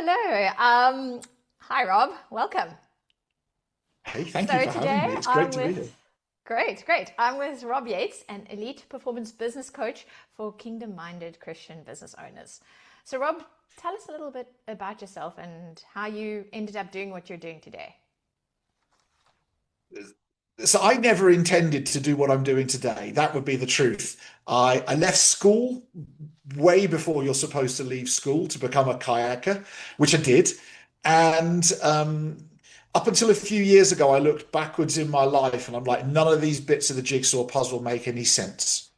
Hello. Hi, Rob. Welcome. Hey, thank you So for having today me. It's great I'm to be here. with, great. I'm with Rob Yates, an elite performance business coach for kingdom-minded Christian business owners. So, Rob, tell us a little bit about yourself and how you ended up doing what you're doing today. So I never intended to do what I'm doing today. That would be the truth. I left school way before you're supposed to leave school to become a kayaker, which I did. And up until a few years ago, I looked backwards in my life and I'm like, none of these bits of the jigsaw puzzle make any sense.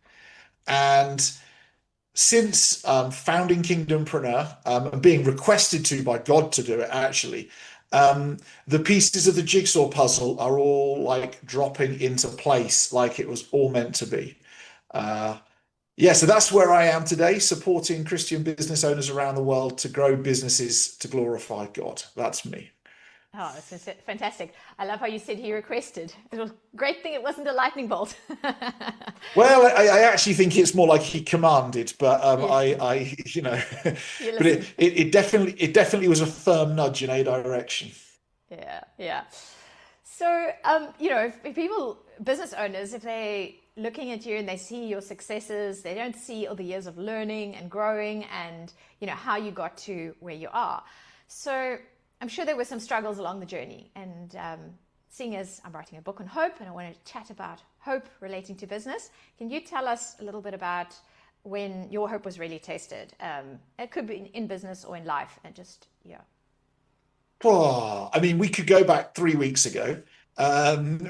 And since founding Kingdompreneur and being requested to by God to do it, actually, the pieces of the jigsaw puzzle are all like dropping into place, like it was all meant to be. Uh, yeah, so that's where I am today, supporting Christian business owners around the world to grow businesses to glorify God. That's me. Oh, this is fantastic. I love how you said he requested. It was a great thing it wasn't a lightning bolt. Well, I actually think it's more like he commanded, but Yeah, you but listened. it definitely was a firm nudge in a direction. Yeah. So, if people, business owners, if they looking at you and they see your successes, they don't see all the years of learning and growing and, how you got to where you are. So I'm sure there were some struggles along the journey. And seeing as I'm writing a book on hope and I want to chat about hope relating to business, can you tell us a little bit about when your hope was really tested? It could be in business or in life and just, yeah. Oh, I mean, we could go back 3 weeks ago, um,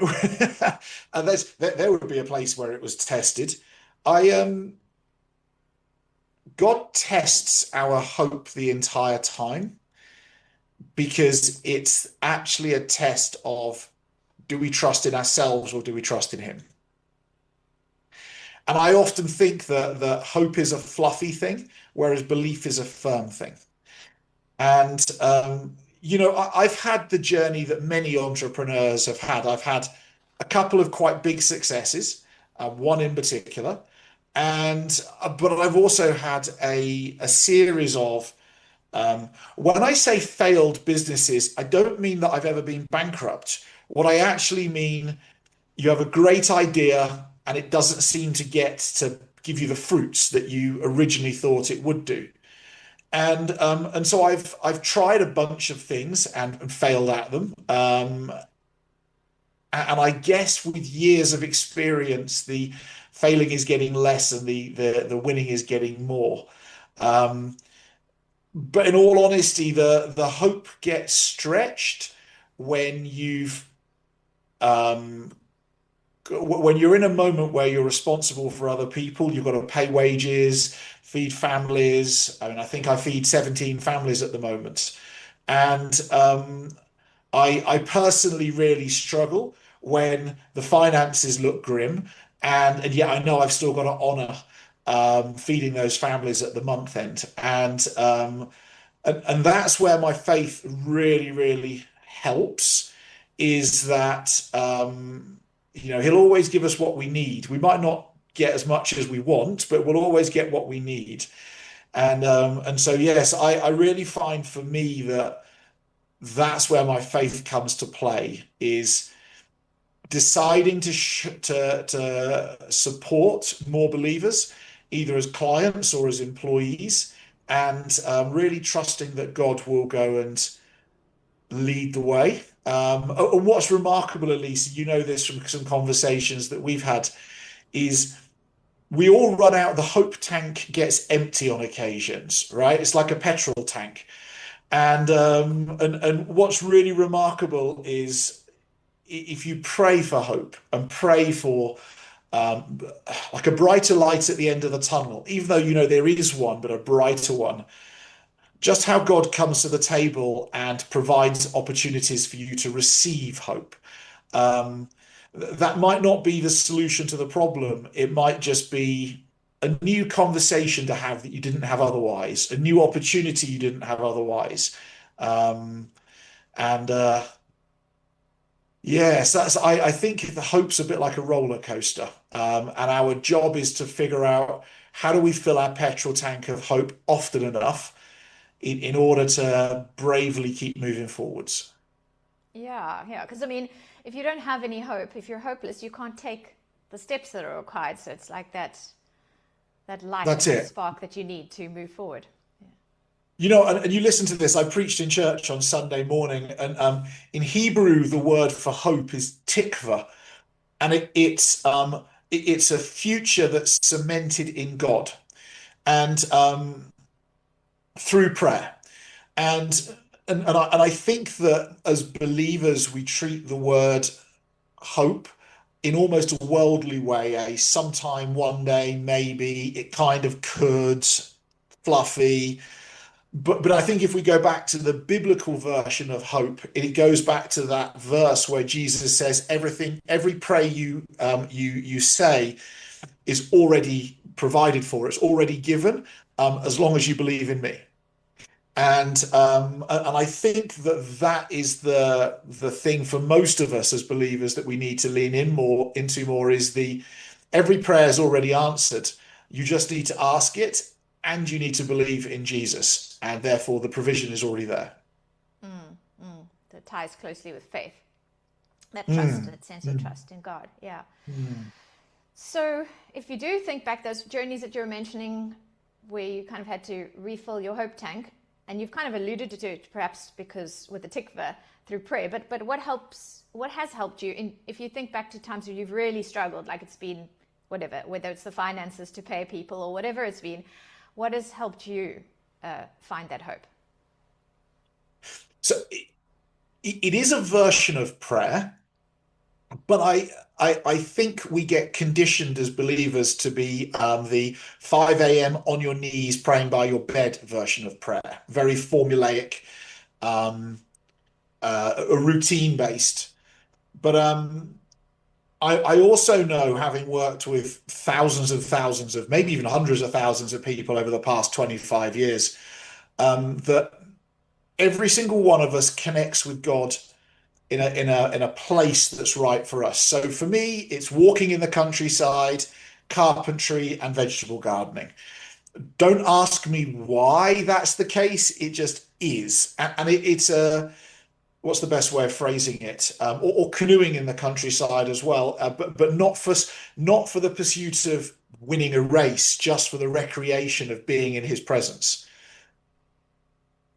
and there would be a place where it was tested. I God tests our hope the entire time because it's actually a test of do we trust in ourselves or do we trust in Him? And I often think that hope is a fluffy thing, whereas belief is a firm thing. And I've had the journey that many entrepreneurs have had. I've had a couple of quite big successes, one in particular, and but I've also had a series of when I say failed businesses, I don't mean that I've ever been bankrupt. What I actually mean, you have a great idea and it doesn't seem to get to give you the fruits that you originally thought it would do. And so I've tried a bunch of things and failed at them. And I guess with years of experience, the failing is getting less and the winning is getting more. Um, but in all honesty, the hope gets stretched when um, when you're in a moment where you're responsible for other people. You've got to pay wages, feed families. I mean, I think I feed 17 families at the moment. And I personally really struggle when the finances look grim, and yet I know I've still got to honour feeding those families at the month end, and that's where my faith really helps. Is that he'll always give us what we need. We might not get as much as we want, but we'll always get what we need. And so yes, I really find for me that that's where my faith comes to play is deciding to support more believers, either as clients or as employees, and really trusting that God will go and lead the way. And what's remarkable, Elise, you know this from some conversations that we've had, is we all run out. The hope tank gets empty on occasions, right? It's like a petrol tank. And what's really remarkable is if you pray for hope and pray for um, like a brighter light at the end of the tunnel, even though you know there is one, but a brighter one, just how God comes to the table and provides opportunities for you to receive hope. Um, that might not be the solution to the problem. It might just be a new conversation to have that you didn't have otherwise, a new opportunity you didn't have otherwise. Um, and Yes, I think the hope's a bit like a roller coaster. And our job is to figure out how do we fill our petrol tank of hope often enough, in order to bravely keep moving forwards. Yeah, yeah. Because I mean, if you don't have any hope, if you're hopeless, you can't take the steps that are required. So it's like that light That's and that it. spark that you need to move forward. You know, and you listen to this. I preached in church on Sunday morning, and in Hebrew, the word for hope is tikva, and it's a future that's cemented in God and through prayer. And and I think that as believers, we treat the word hope in almost a worldly way, a sometime, one day, maybe, it kind of could, fluffy. But I think if we go back to the biblical version of hope, it goes back to that verse where Jesus says, "Everything, every prayer you say is already provided for. It's already given, as long as you believe in me." And I think that that is the thing for most of us as believers that we need to lean in more into more is the every prayer is already answered. You just need to ask it, and you need to believe in Jesus, and therefore the provision is already there. Mm, that ties closely with faith. That trust, Mm, that sense of mm, trust in God. Yeah. mm. So if you do think back those journeys that you're mentioning where you kind of had to refill your hope tank, and you've kind of alluded to it perhaps because with the tikva through prayer, but what has helped you in, if you think back to times where you've really struggled, like it's been whatever, whether it's the finances to pay people or whatever it's been, what has helped you find that hope? So it is a version of prayer, but I think we get conditioned as believers to be the 5 a.m. on your knees praying by your bed version of prayer, very formulaic, um, a routine based. But I also know, having worked with thousands and thousands of, maybe even hundreds of thousands of people over the past 25 years, that every single one of us connects with God in a place that's right for us. So for me, it's walking in the countryside, carpentry, and vegetable gardening. Don't ask me why that's the case. It just is, and it's a what's the best way of phrasing it? Or canoeing in the countryside as well, but not for the pursuit of winning a race, just for the recreation of being in his presence.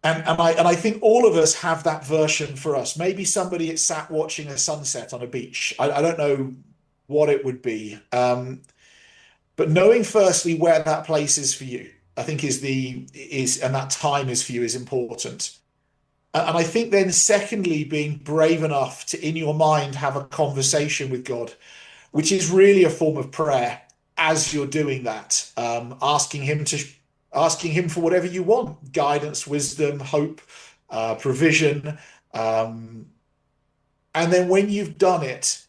And I think all of us have that version for us. Maybe somebody is sat watching a sunset on a beach. I don't know what it would be. But knowing firstly where that place is for you, I think is and that time is for you is important. And I think then secondly, being brave enough to in your mind have a conversation with God, which is really a form of prayer as you're doing that, asking him for whatever you want, guidance, wisdom, hope, provision. Um, and then when you've done it,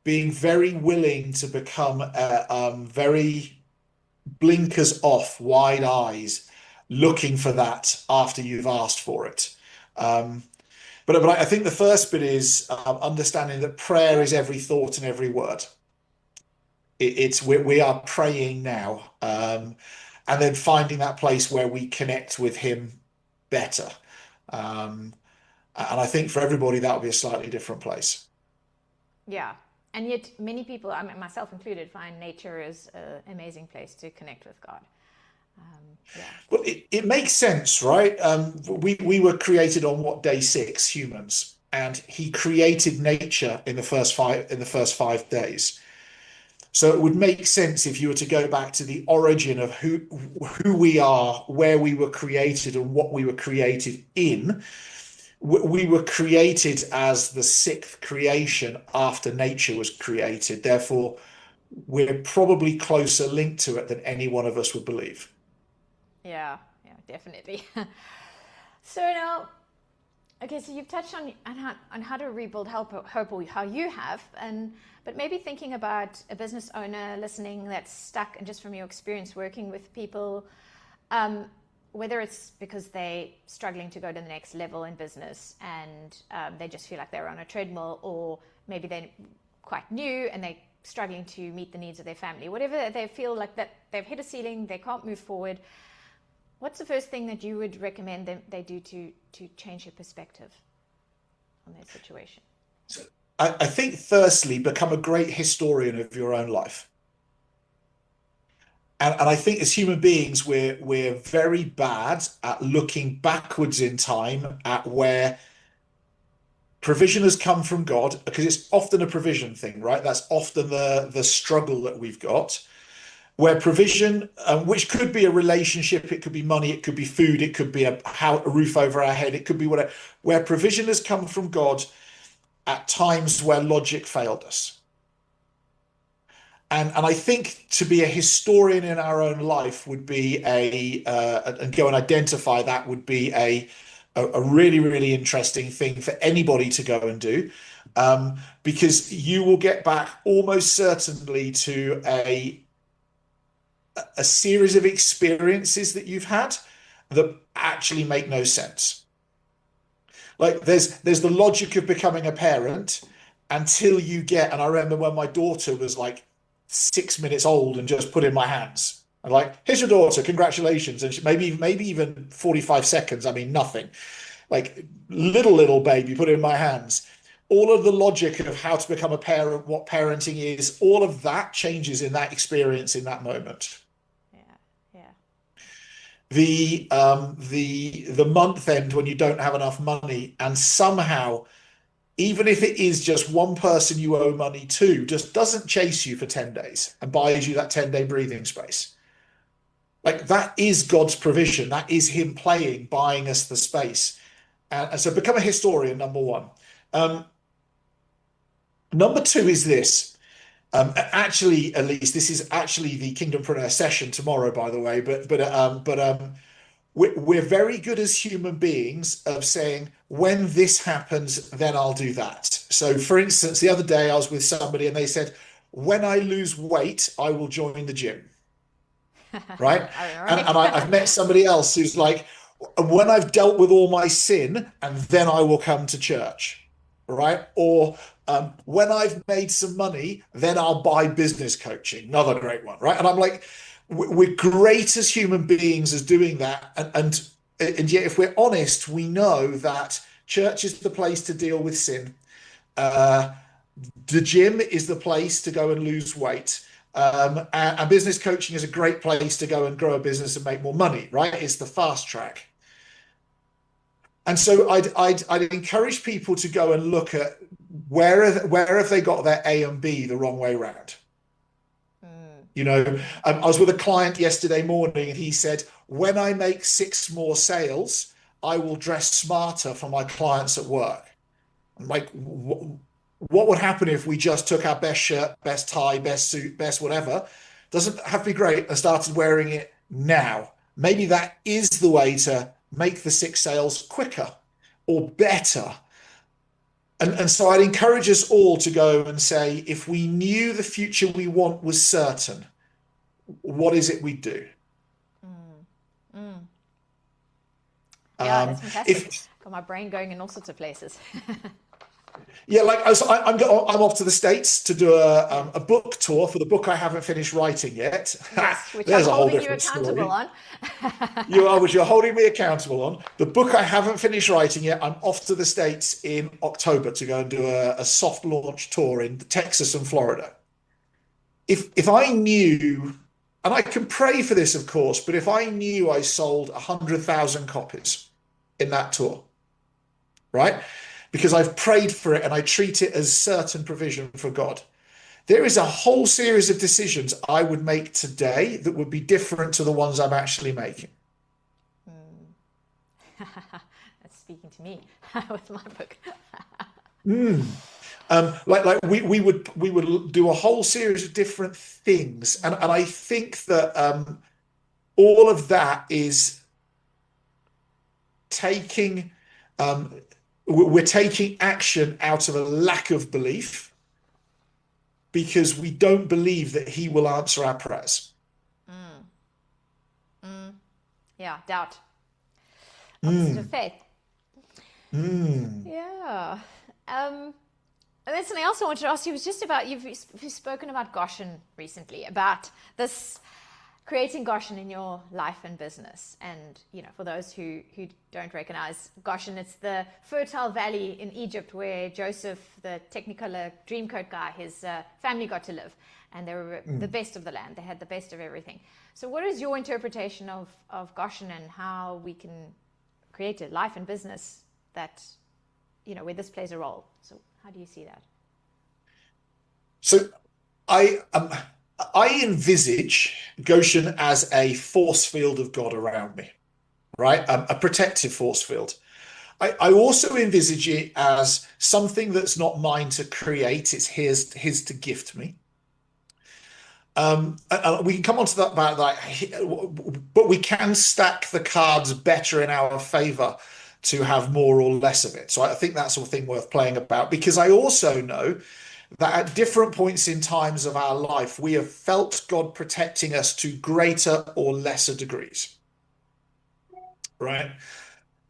being very willing to become very blinkers off, wide eyes, looking for that after you've asked for it. Um, but I think the first bit is understanding that prayer is every thought and every word. It's we are praying now, and then finding that place where we connect with Him better. Um, and I think for everybody that will be a slightly different place. Yeah. And yet many people, I mean, myself included, find nature is an amazing place to connect with God. Yeah. Well, it makes sense, right? We were created on what, day 6, humans, and He created nature in the first 5 days. So it would make sense if you were to go back to the origin of who we are, where we were created, and what we were created in. We were created as the 6th creation after nature was created. Therefore, we're probably closer linked to it than any one of us would believe. Yeah. Yeah, definitely. So now, okay, so you've touched on how to rebuild hope, or how you have, and but maybe thinking about a business owner listening that's stuck, and just from your experience working with people, whether it's because they're struggling to go to the next level in business and they just feel like they're on a treadmill, or maybe they're quite new and they're struggling to meet the needs of their family, whatever they feel like that they've hit a ceiling, they can't move forward. What's the first thing that you would recommend them they do to change their perspective on their situation? So I think firstly, become a great historian of your own life. And I think as human beings, we're very bad at looking backwards in time at where provision has come from God, because it's often a provision thing, right? That's often the struggle that we've got, where provision, which could be a relationship, it could be money, it could be food, it could be a roof over our head, it could be whatever, where provision has come from God at times where logic failed us. And I think to be a historian in our own life would be and go and identify that would be a really, really interesting thing for anybody to go and do. Because you will get back almost certainly to a series of experiences that you've had that actually make no sense. Like there's the logic of becoming a parent until you get, and I remember when my daughter was like 6 minutes old and just put in my hands. And like, here's your daughter, congratulations. And she, maybe even 45 seconds, I mean nothing. Like little baby put in my hands. All of the logic of how to become a parent, what parenting is, all of that changes in that experience in that moment. Yeah. The month end when you don't have enough money and somehow, even if it is just one person you owe money to, just doesn't chase you for 10 days and buys you that 10-day breathing space. Like that is God's provision. That is him buying us the space. And so become a historian, number one. Number two is this. Actually, at least this is actually the Kingdompreneur session tomorrow, by the way. But we're very good as human beings of saying, when this happens, then I'll do that. So, for instance, the other day I was with somebody and they said, when I lose weight, I will join the gym. Right? I've met somebody else who's like, when I've dealt with all my sin, and then I will come to church. Right? Or when I've made some money, then I'll buy business coaching. Another great one. Right? And I'm like, we're great as human beings as doing that. And yet, if we're honest, we know that church is the place to deal with sin. The gym is the place to go and lose weight. And business coaching is a great place to go and grow a business and make more money, right? It's the fast track. And so I'd encourage people to go and look at where have they got their A and B the wrong way around. You know, I was with a client yesterday morning and he said, when I make 6 more sales, I will dress smarter for my clients at work. I'm like, what would happen if we just took our best shirt, best tie, best suit, best whatever? Doesn't have to be great, and started wearing it now. Maybe that is the way to make the 6 sales quicker or better. And so I'd encourage us all to go and say, if we knew the future we want was certain, what is it we'd do? Yeah, that's fantastic. Got my brain going in all sorts of places. Yeah, like I'm off to the States to do a book tour for the book I haven't finished writing yet. Yes, which There's I'm a whole holding you different accountable story. on. Which you're holding me accountable on. The book I haven't finished writing yet. I'm off to the States in October to go and do a soft launch tour in Texas and Florida. If I knew, and I can pray for this, of course, but if I knew I sold 100,000 copies in that tour, right? Because I've prayed for it and I treat it as certain provision for God. There is a whole series of decisions I would make today that would be different to the ones I'm actually making. That's speaking to me with my book. Like we would do a whole series of different things, and I think that all of that is taking. We're taking action out of a lack of belief because we don't believe that he will answer our prayers. Yeah, doubt. Opposite of faith. Yeah. And then something else I wanted to ask you was just about, you've spoken about Goshen recently, about this creating Goshen in your life and business. And, for those who don't recognize Goshen, it's the fertile valley in Egypt where Joseph, the Technicolor Dreamcoat guy, his family got to live. And they were the best of the land. They had the best of everything. So what is your interpretation of Goshen and how we can create a life and business that, where this plays a role? So how do you see that? So I envisage Goshen as a force field of God around me, right? A protective force field. I also envisage it as something that's not mine to create, it's his to gift me. And we can come on to that about that, but we can stack the cards better in our favor to have more or less of it. So I think that's a thing worth playing about, because I also know that at different points in times of our life, we have felt God protecting us to greater or lesser degrees, right?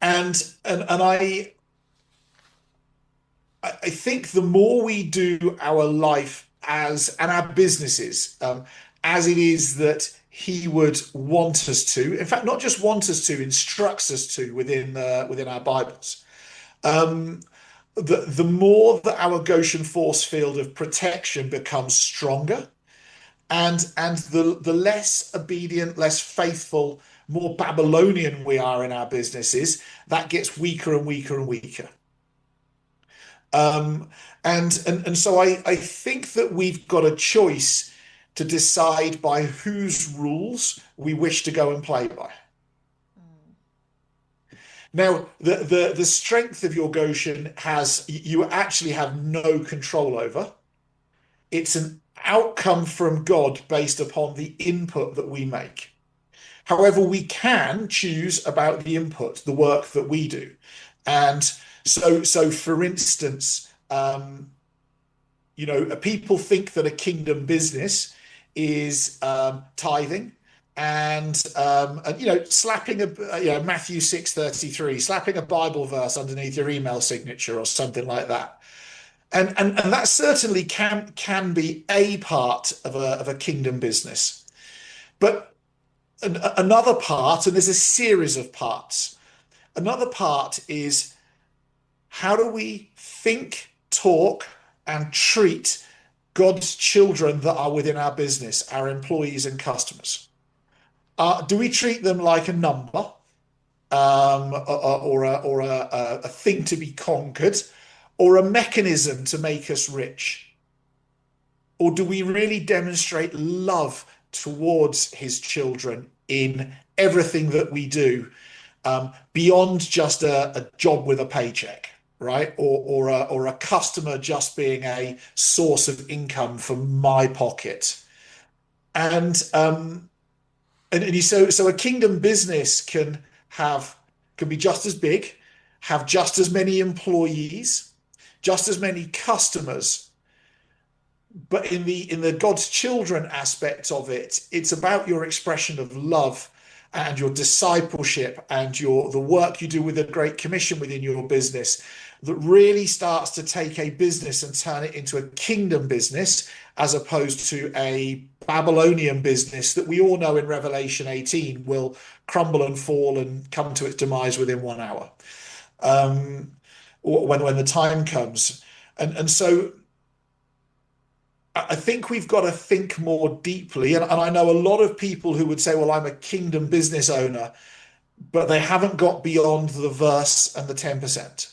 And I think the more we do our life and our businesses as it is that He would want us to, in fact, not just want us to, instructs us to within our Bibles. The more that our Goshen force field of protection becomes stronger, and the less obedient, less faithful, more Babylonian we are in our businesses, that gets weaker and weaker and weaker. Um, and so I think that we've got a choice to decide by whose rules we wish to go and play by. Now, the strength of your Goshen you actually have no control over. It's an outcome from God based upon the input that we make. However, we can choose about the input, the work that we do. And so for instance, people think that a kingdom business is tithing and slapping Matthew 6:33, slapping a Bible verse underneath your email signature or something like that. And that certainly can be a part of a kingdom business. But another part, and there's a series of parts, another part is, how do we think, talk, and treat God's children that are within our business, our employees and customers? Do we treat them like a number, or a thing to be conquered, or a mechanism to make us rich? Or do we really demonstrate love towards His children in everything that we do, beyond just a job with a paycheck, right? Or a customer just being a source of income for my pocket? So a kingdom business can be just as big, have just as many employees, just as many customers. But in the God's children aspect of it, it's about your expression of love and your discipleship and the work you do with the Great Commission within your business that really starts to take a business and turn it into a kingdom business, as opposed to a Babylonian business that we all know in Revelation 18 will crumble and fall and come to its demise within 1 hour, when the time comes. And so I think we've got to think more deeply. And I know a lot of people who would say, well, I'm a kingdom business owner, but they haven't got beyond the verse and the 10%.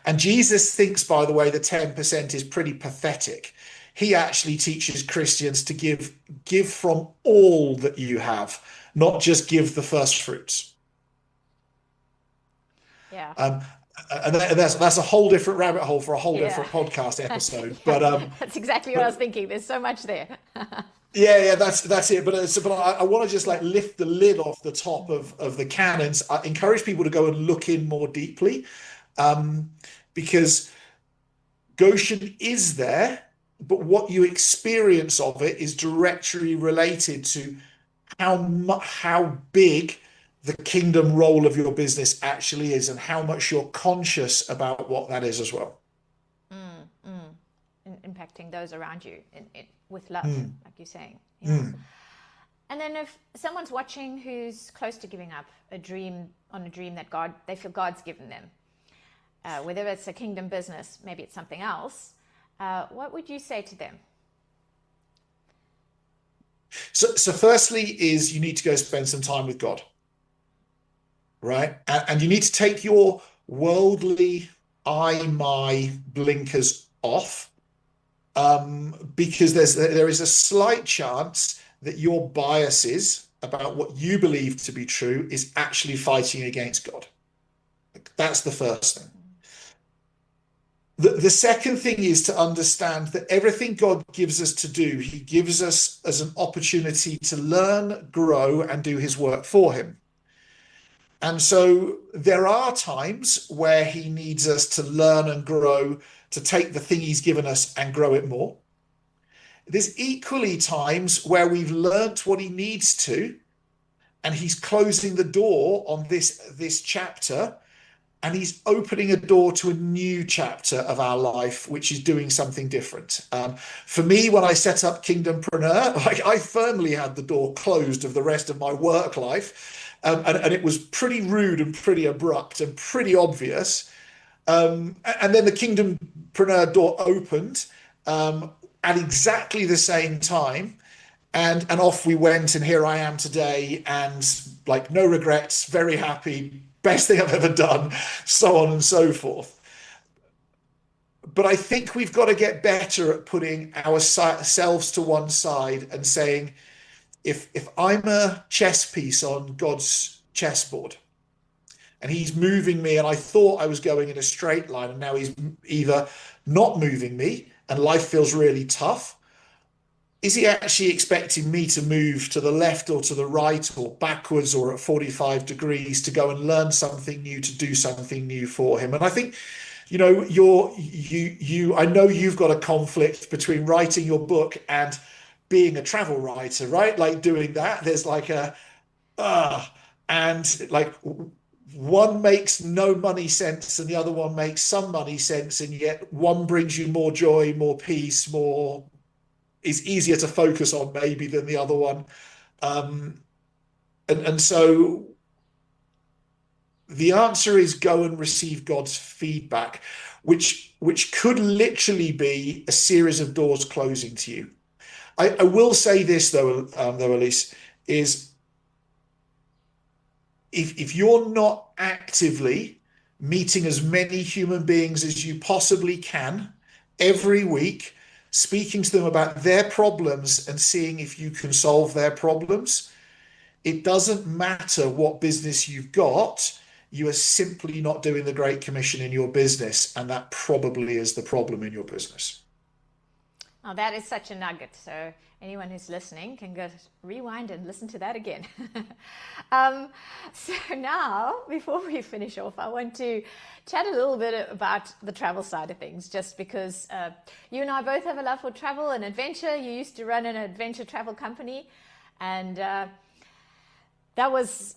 And Jesus thinks, by the way, the 10% is pretty pathetic. He actually teaches Christians to give from all that you have, not just give the first fruits. Yeah. And that's a whole different rabbit hole for a whole different podcast episode. Yeah, But that's exactly what I was thinking. There's so much there. yeah, that's it. But I want to just like lift the lid off the top of the cannons. I encourage people to go and look in more deeply, because Goshen is there, but what you experience of it is directly related to how big the kingdom role of your business actually is, and how much you're conscious about what that is as well. And impacting those around you with love, Mm, like you're saying. Yeah. mm. And then if someone's watching who's close to giving up a dream that they feel God's given them, whether it's a kingdom business, maybe it's something else, what would you say to them? So firstly is you need to go spend some time with God, right? And you need to take your worldly my blinkers off, because there is a slight chance that your biases about what you believe to be true is actually fighting against God. That's the first thing. The second thing is to understand that everything God gives us to do, he gives us as an opportunity to learn, grow, and do his work for him. And so there are times where he needs us to learn and grow, to take the thing he's given us and grow it more. There's equally times where we've learnt what he needs to, and he's closing the door on this chapter, and he's opening a door to a new chapter of our life, which is doing something different. For me, when I set up Kingdompreneur, I firmly had the door closed of the rest of my work life, and it was pretty rude and pretty abrupt and pretty obvious. And then the Kingdompreneur door opened at exactly the same time. And off we went, and here I am today, and like no regrets, very happy, best thing I've ever done, so on and so forth. But I think we've got to get better at putting ourselves to one side and saying, if I'm a chess piece on God's chessboard, and he's moving me, and I thought I was going in a straight line, and now he's either not moving me, and life feels really tough. Is he actually expecting me to move to the left or to the right or backwards or at 45 degrees to go and learn something new, to do something new for him? And I think, you know, I know you've got a conflict between writing your book and being a travel writer, right? Like doing that, there's like and like one makes no money sense and the other one makes some money sense, and yet one brings you more joy, more peace, more is easier to focus on maybe than the other one. And so the answer is go and receive God's feedback, which could literally be a series of doors closing to you. I will say this though, Elise, is if you're not actively meeting as many human beings as you possibly can every week, speaking to them about their problems and seeing if you can solve their problems, it doesn't matter what business you've got, you are simply not doing the Great Commission in your business, and that probably is the problem in your business. Oh, that is such a nugget. So anyone who's listening can go rewind and listen to that again. So now, before we finish off, I want to chat a little bit about the travel side of things, just because you and I both have a love for travel and adventure. You used to run an adventure travel company, and that was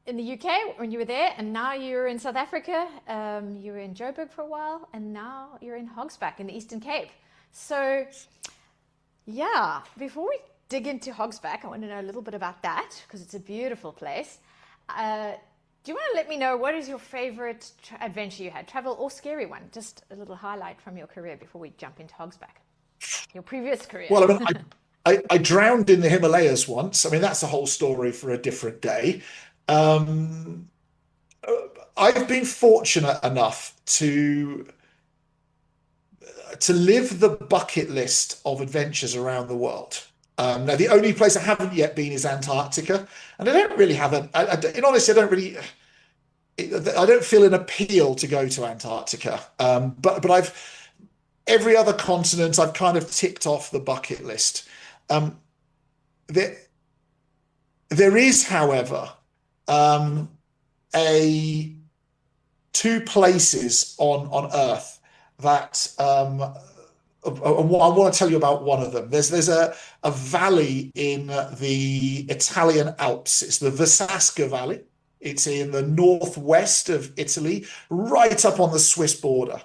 in the UK when you were there, and now you're in South Africa. You were in Joburg for a while, and now you're in Hogsback in the Eastern Cape. So, yeah, before we dig into Hogsback, I want to know a little bit about that, because it's a beautiful place. Do you want to let me know what is your favorite adventure you had, travel or scary one? Just a little highlight from your career before we jump into Hogsback, your previous career. Well, I mean, I drowned in the Himalayas once. I mean, that's a whole story for a different day. Um, I've been fortunate enough to live the bucket list of adventures around the world. Now, the only place I haven't yet been is Antarctica, and I don't really have in honesty, I don't feel an appeal to go to Antarctica. But every other continent I've kind of ticked off the bucket list. There is, however, a two places on Earth that I want to tell you about one of them. There's a valley in the Italian Alps. It's the Versasca Valley. It's in the northwest of Italy, right up on the Swiss border.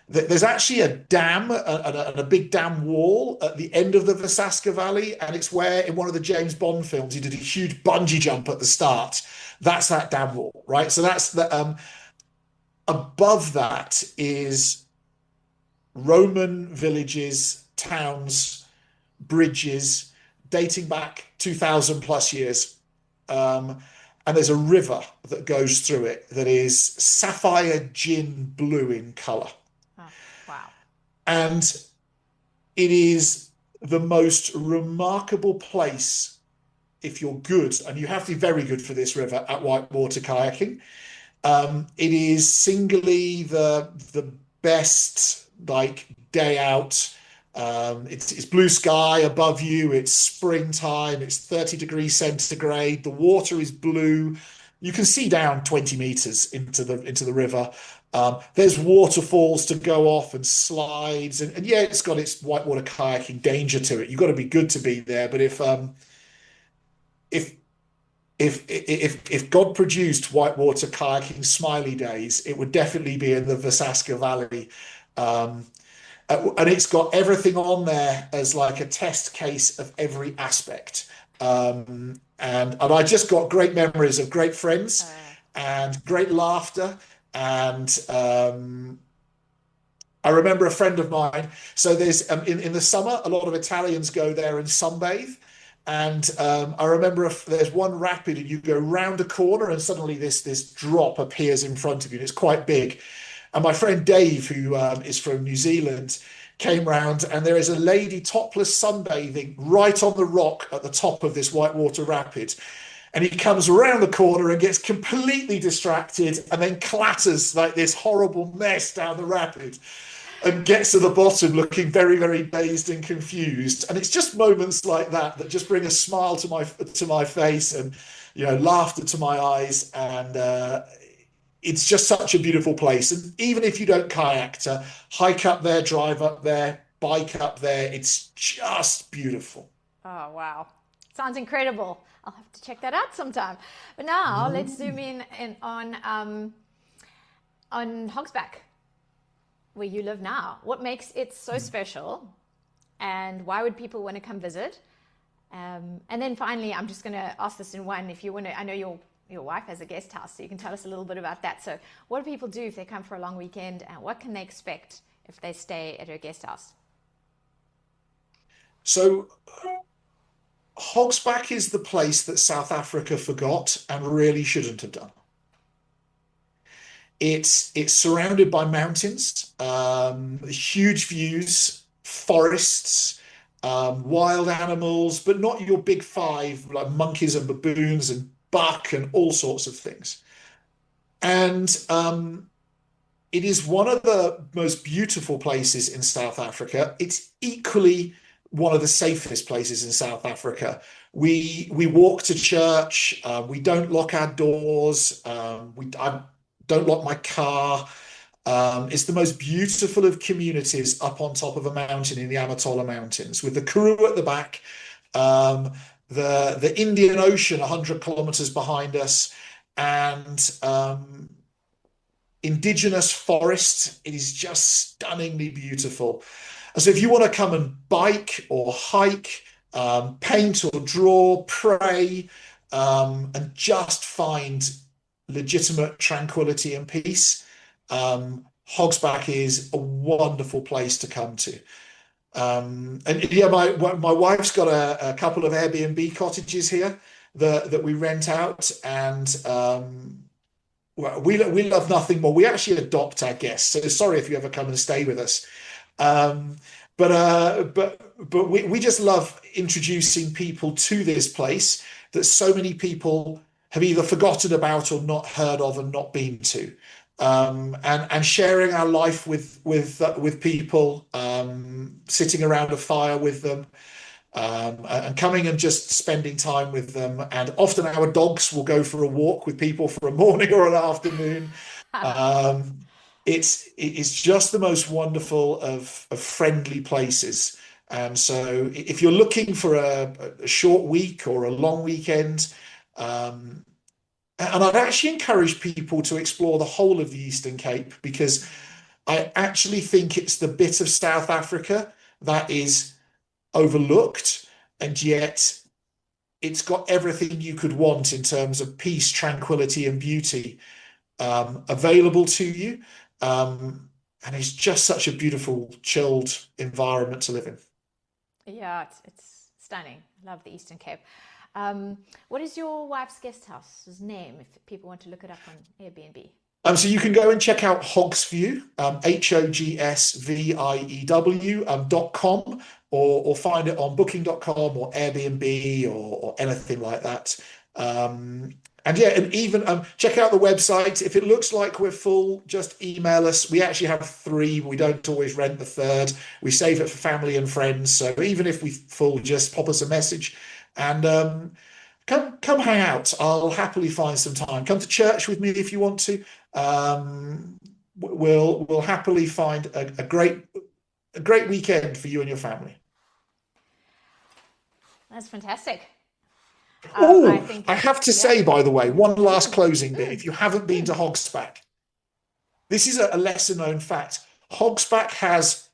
There's actually a dam and a big dam wall at the end of the Vesaska Valley, and it's where in one of the James Bond films he did a huge bungee jump at the start. That's that dam wall, right? So that's the above that is Roman villages, towns, bridges dating back 2,000 plus years. Um, and there's a river that goes through it that is sapphire gin blue in color. Oh, wow. And it is the most remarkable place if you're good, and you have to be very good for this river at whitewater kayaking. It is singly the best like day out. It's blue sky above you. It's springtime. It's 30 degrees centigrade. The water is blue. You can see down 20 meters into the river. There's waterfalls to go off and slides, and yeah, it's got its whitewater kayaking danger to it. You've got to be good to be there. But if if God produced whitewater kayaking smiley days, it would definitely be in the Vesaska Valley. Um, and it's got everything on there as like a test case of every aspect. And I just got great memories of great friends and great laughter. And I remember a friend of mine. So there's in the summer, a lot of Italians go there and sunbathe. And I remember there's one rapid, and you go round a corner, and suddenly this drop appears in front of you, and it's quite big. And my friend Dave, who is from New Zealand, came round, and there is a lady topless sunbathing right on the rock at the top of this whitewater rapid. And he comes around the corner and gets completely distracted, and then clatters like this horrible mess down the rapid, and gets to the bottom looking very, very dazed and confused. And it's just moments like that that just bring a smile to my face, and laughter to my eyes. And it's just such a beautiful place. And even if you don't kayak, to hike up there, drive up there, bike up there, it's just beautiful. Oh, wow. Sounds incredible. I'll have to check that out sometime. But now let's zoom in on Hogsback, where you live now. What makes it so special, and why would people want to come visit? And then finally, I'm just going to ask this in one. If you want to, I know your wife has a guest house, so you can tell us a little bit about that. So what do people do if they come for a long weekend, and what can they expect if they stay at her guest house? So Hogsback is the place that South Africa forgot and really shouldn't have done. It's surrounded by mountains, huge views, forests, wild animals, but not your big five like monkeys and baboons and buck and all sorts of things. And it is one of the most beautiful places in South Africa. It's equally one of the safest places in South Africa. We walk to church. We don't lock our doors. I don't lock my car. It's the most beautiful of communities up on top of a mountain in the Amatola Mountains, with the Karoo at the back, the Indian Ocean 100 kilometers behind us, and indigenous forest. It is just stunningly beautiful. And so if you want to come and bike or hike, paint or draw, pray, and just find legitimate tranquility and peace, Hogsback is a wonderful place to come to. And yeah, my wife's got a couple of Airbnb cottages here that we rent out, and well, we love nothing more. We actually adopt our guests, so sorry if you ever come and stay with us. Um, but we just love introducing people to this place that so many people have either forgotten about or not heard of and not been to. And sharing our life with people, sitting around a fire with them, and coming and just spending time with them. And often our dogs will go for a walk with people for a morning or an afternoon. Um, it's just the most wonderful of friendly places. And so if you're looking for a short week or a long weekend, and I'd actually encourage people to explore the whole of the Eastern Cape, because I actually think it's the bit of South Africa that is overlooked, and yet it's got everything you could want in terms of peace, tranquility, and beauty available to you. And it's just such a beautiful, chilled environment to live in. Yeah, it's stunning. I love the Eastern Cape. What is your wife's guest house's name if people want to look it up on Airbnb? So you can go and check out Hogsview, Hogsview, .com, or find it on booking.com or Airbnb or anything like that. And yeah, and even check out the website. If it looks like we're full, just email us. We actually have three. We don't always rent the third. We save it for family and friends. So even if we're full, just pop us a message and come hang out. I'll happily find some time. Come to church with me if you want to. We'll happily find a great weekend for you and your family. That's fantastic. I Oh, think, I have to yeah. say, by the way, one last closing bit. Mm, If you haven't been to mm. Hogsback, this is a lesser known fact. Hogsback has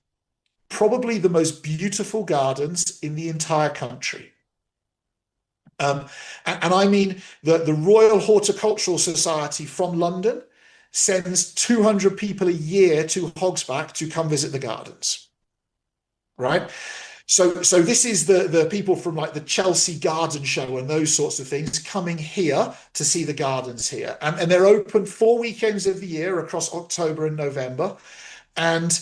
probably the most beautiful gardens in the entire country. And I mean, the Royal Horticultural Society from London sends 200 people a year to Hogsback to come visit the gardens, right? Wow. So this is the people from like the Chelsea Garden Show and those sorts of things coming here to see the gardens here. And they're open 4 weekends of the year across October and November. And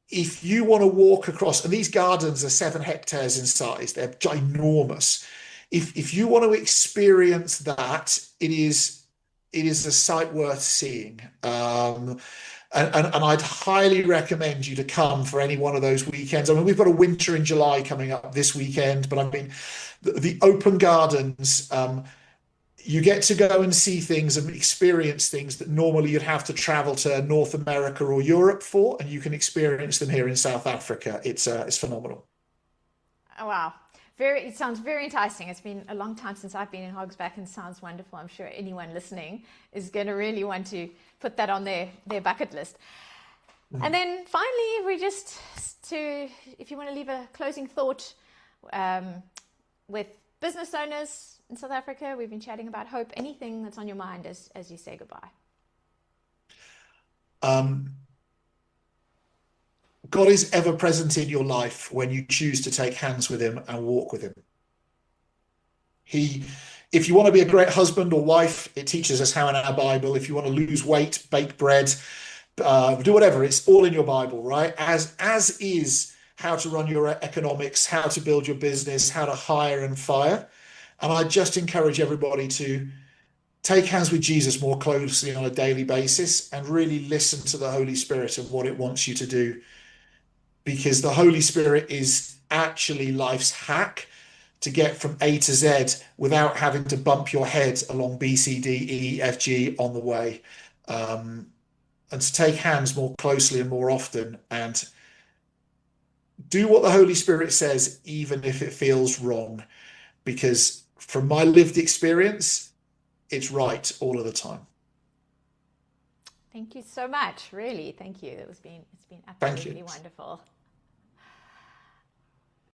if you want to walk across, and these gardens are 7 hectares in size, they're ginormous. If you want to experience that, it is a sight worth seeing. And I'd highly recommend you to come for any one of those weekends. I mean, we've got a winter in July coming up this weekend, but I mean, the open gardens, you get to go and see things and experience things that normally you'd have to travel to North America or Europe for, and you can experience them here in South Africa. It's phenomenal. Oh, wow. It sounds very enticing. It's been a long time since I've been in Hogsback and it sounds wonderful. I'm sure anyone listening is going to really want to put that on their bucket list. And then finally, if you want to leave a closing thought with business owners in South Africa, we've been chatting about hope, anything that's on your mind as you say goodbye. Um, God is ever present in your life when you choose to take hands with him and walk with him. He, if you want to be a great husband or wife, it teaches us how in our Bible. If you want to lose weight, bake bread, do whatever, it's all in your Bible, right? As is how to run your economics, how to build your business, how to hire and fire. And I just encourage everybody to take hands with Jesus more closely on a daily basis and really listen to the Holy Spirit and what it wants you to do, because the Holy Spirit is actually life's hack to get from A to Z without having to bump your head along B, C, D, E, F, G on the way. And to take hands more closely and more often and do what the Holy Spirit says, even if it feels wrong. Because from my lived experience, it's right all of the time. Thank you so much. Really, thank you. It's been Thank you. absolutely wonderful.